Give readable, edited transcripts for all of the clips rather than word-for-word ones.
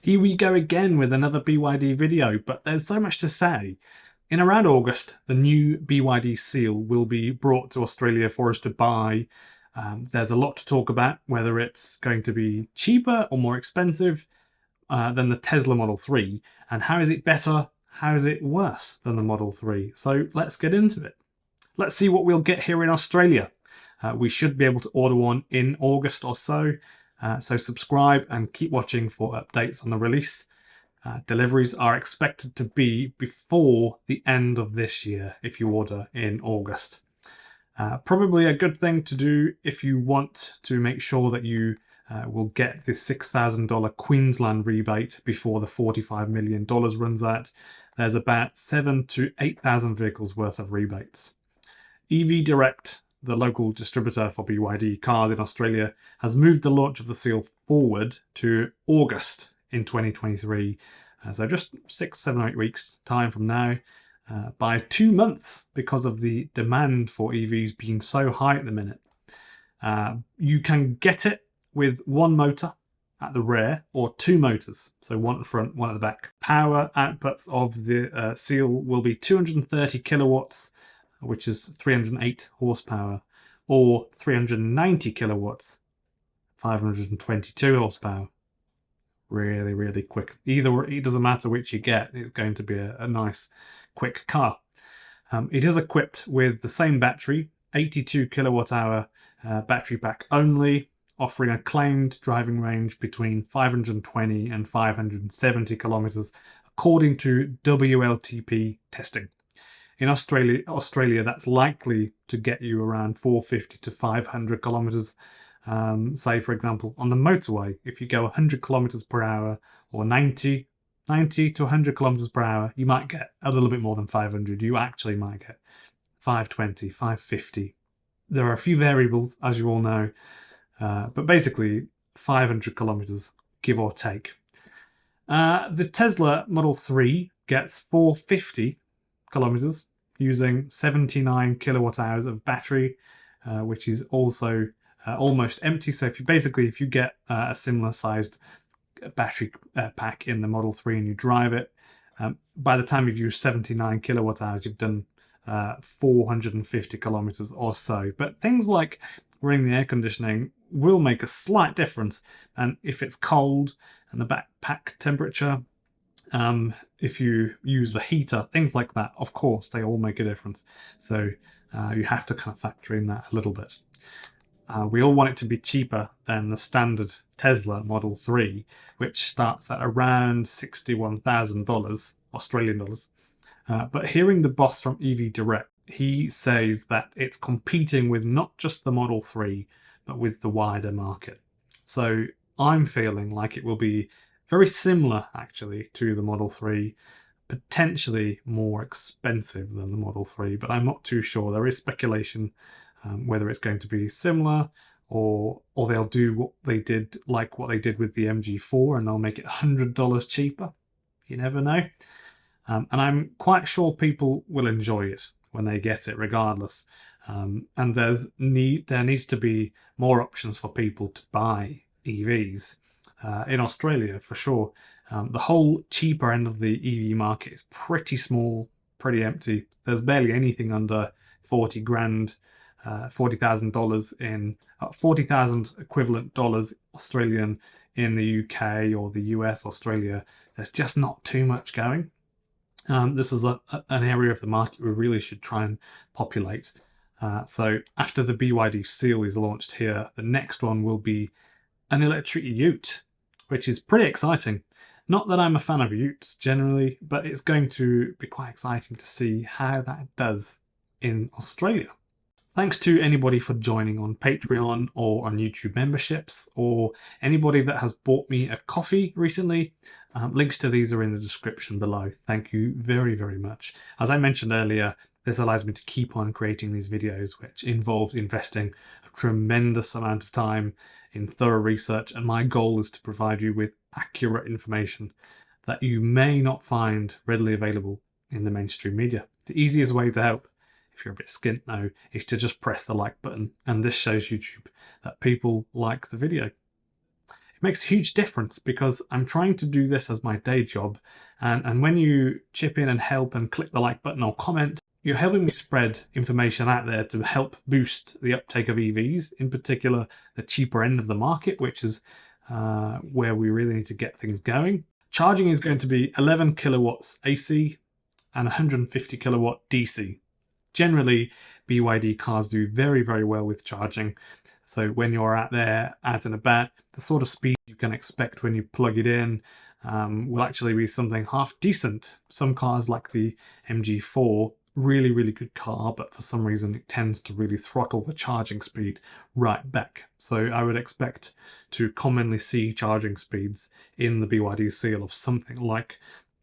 Here we go again with another BYD video, but there's so much to say. In around August, the new BYD Seal will be brought to Australia for us to buy. There's a lot to talk about, whether it's going to be cheaper or more expensive than the Tesla Model 3, and how is it better, how is it worse than the Model 3? So let's get into it. Let's see what we'll get here in Australia. We should be able to order one in August or so. So subscribe and keep watching for updates on the release. Deliveries are expected to be before the end of this year if you order in August. Probably a good thing to do if you want to make sure that you will get the $6,000 Queensland rebate before the $45 million runs out. There's about 7,000 to 8,000 vehicles worth of rebates. EV Direct, the local distributor for BYD cars in Australia, has moved the launch of the Seal forward to August in 2023. So just 6, 7 or 8 weeks time from now, by 2 months, because of the demand for EVs being so high at the minute. You can get it with one motor at the rear or 2 motors, so one at the front, one at the back. Power outputs of the Seal will be 230 kilowatts, which is 308 horsepower, or 390 kilowatts, 522 horsepower. Really, really quick. Either it doesn't matter which you get, it's going to be a nice, quick car. It is equipped with the same battery, 82 kilowatt hour battery pack only, offering a claimed driving range between 520 and 570 kilometers, according to WLTP testing. In Australia, that's likely to get you around 450 to 500 kilometers. Say, for example, on the motorway, if you go 100 kilometers per hour or 90 to 100 kilometers per hour, you might get a little bit more than 500. You actually might get 520, 550. There are a few variables, as you all know, but basically 500 kilometers, give or take. The Tesla Model 3 gets 450 kilometers using 79 kilowatt hours of battery, which is also almost empty. So if you get a similar sized battery pack in the Model 3 and you drive it, by the time you've used 79 kilowatt hours, you've done 450 kilometers or so. But things like running the air conditioning will make a slight difference, and if it's cold and the backpack temperature, if you use the heater, things like that, of course, they all make a difference. So you have to kind of factor in that a little bit. We all want it to be cheaper than the standard Tesla Model 3, which starts at around $61,000 Australian dollars. But hearing the boss from EV Direct, he says that it's competing with not just the Model 3, but with the wider market. So I'm feeling like it will be very similar, actually, to the Model 3, potentially more expensive than the Model 3, but I'm not too sure. There is speculation whether it's going to be similar or they'll do what they did with the MG4 and they'll make it $100 cheaper. You never know. And I'm quite sure people will enjoy it when they get it regardless. And there needs to be more options for people to buy EVs. In Australia, for sure. The whole cheaper end of the EV market is pretty small, pretty empty. There's barely anything under 40 grand, $40,000 in 40,000 equivalent dollars Australian in the UK or the US, Australia. There's just not too much going. This is an area of the market we really should try and populate. So after the BYD Seal is launched here, the next one will be an electric ute, which is pretty exciting. Not that I'm a fan of utes generally, but it's going to be quite exciting to see how that does in Australia. Thanks to anybody for joining on Patreon or on YouTube memberships, or anybody that has bought me a coffee recently. Links to these are in the description below. Thank you very, very much. As I mentioned earlier, this allows me to keep on creating these videos, which involves investing a tremendous amount of time in thorough research, and my goal is to provide you with accurate information that you may not find readily available in the mainstream media. The easiest way to help, if you're a bit skint though, is to just press the like button, and this shows YouTube that people like the video. It makes a huge difference because I'm trying to do this as my day job, and when you chip in and help and click the like button or comment, you're helping me spread information out there to help boost the uptake of EVs, in particular the cheaper end of the market, which is where we really need to get things going. Charging is going to be 11 kilowatts AC and 150 kilowatt DC. Generally, BYD cars do very, very well with charging. So when you're out there, out and about, the sort of speed you can expect when you plug it in will actually be something half decent. Some cars like the MG4, really, really good car, but for some reason it tends to really throttle the charging speed right back. So I would expect to commonly see charging speeds in the BYD Seal of something like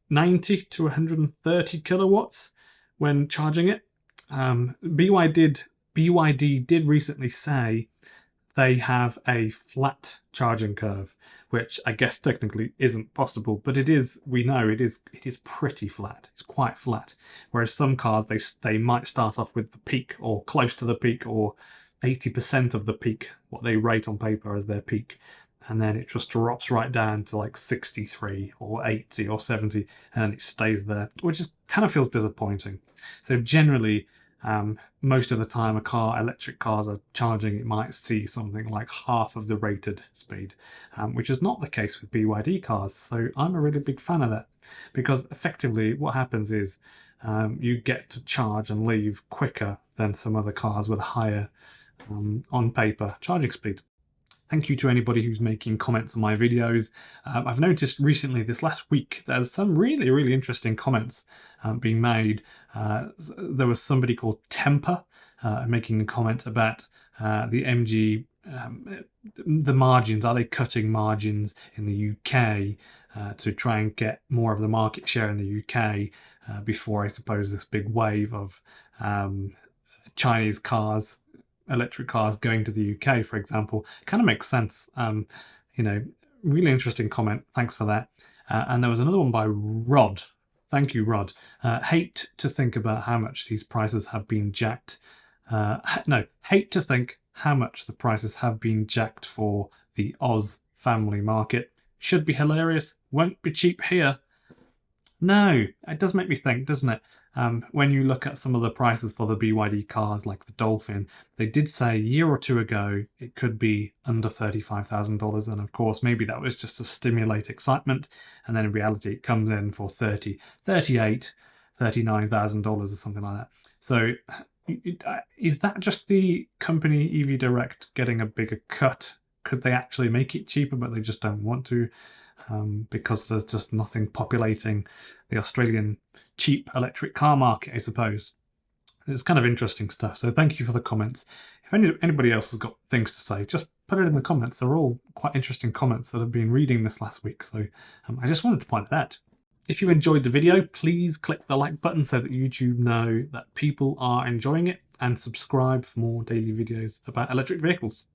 90 to 130 kilowatts when charging it. BYD did recently say they have a flat charging curve, which I guess technically isn't possible, but it is. We know it is pretty flat. It's quite flat. Whereas some cars they might start off with the peak or close to the peak or 80% of the peak, what they rate on paper as their peak, and then it just drops right down to like 63 or 80 or 70, and then it stays there, which is kind of feels disappointing. So generally, most of the time electric cars are charging, it might see something like half of the rated speed, which is not the case with BYD cars. So I'm a really big fan of that, because effectively what happens is you get to charge and leave quicker than some other cars with higher on paper charging speed. Thank you to anybody who's making comments on my videos. I've noticed recently, this last week, there's some really, really interesting comments being made. There was somebody called Temper making a comment about the MG, the margins. Are they cutting margins in the UK to try and get more of the market share in the UK before, I suppose, this big wave of Chinese cars, electric cars going to the UK, for example? Kind of makes sense. Really interesting comment. Thanks for that. And there was another one by Rod. Thank you, Rod. Hate to think about how much these prices have been jacked. Hate to think how much the prices have been jacked for the Oz family market. Should be hilarious. Won't be cheap here. No, it does make me think, doesn't it? When you look at some of the prices for the BYD cars, like the Dolphin, they did say a year or two ago it could be under $35,000, and of course maybe that was just to stimulate excitement, and then in reality it comes in for $30, $38, $39,000 or something like that. So is that just the company EV Direct getting a bigger cut? Could they actually make it cheaper, but they just don't want to? Because there's just nothing populating the Australian cheap electric car market, I suppose. It's kind of interesting stuff. So thank you for the comments. If anybody else has got things to say, just put it in the comments. They're all quite interesting comments that I've been reading this last week. So I just wanted to point that out. If you enjoyed the video, please click the like button so that YouTube know that people are enjoying it, and subscribe for more daily videos about electric vehicles.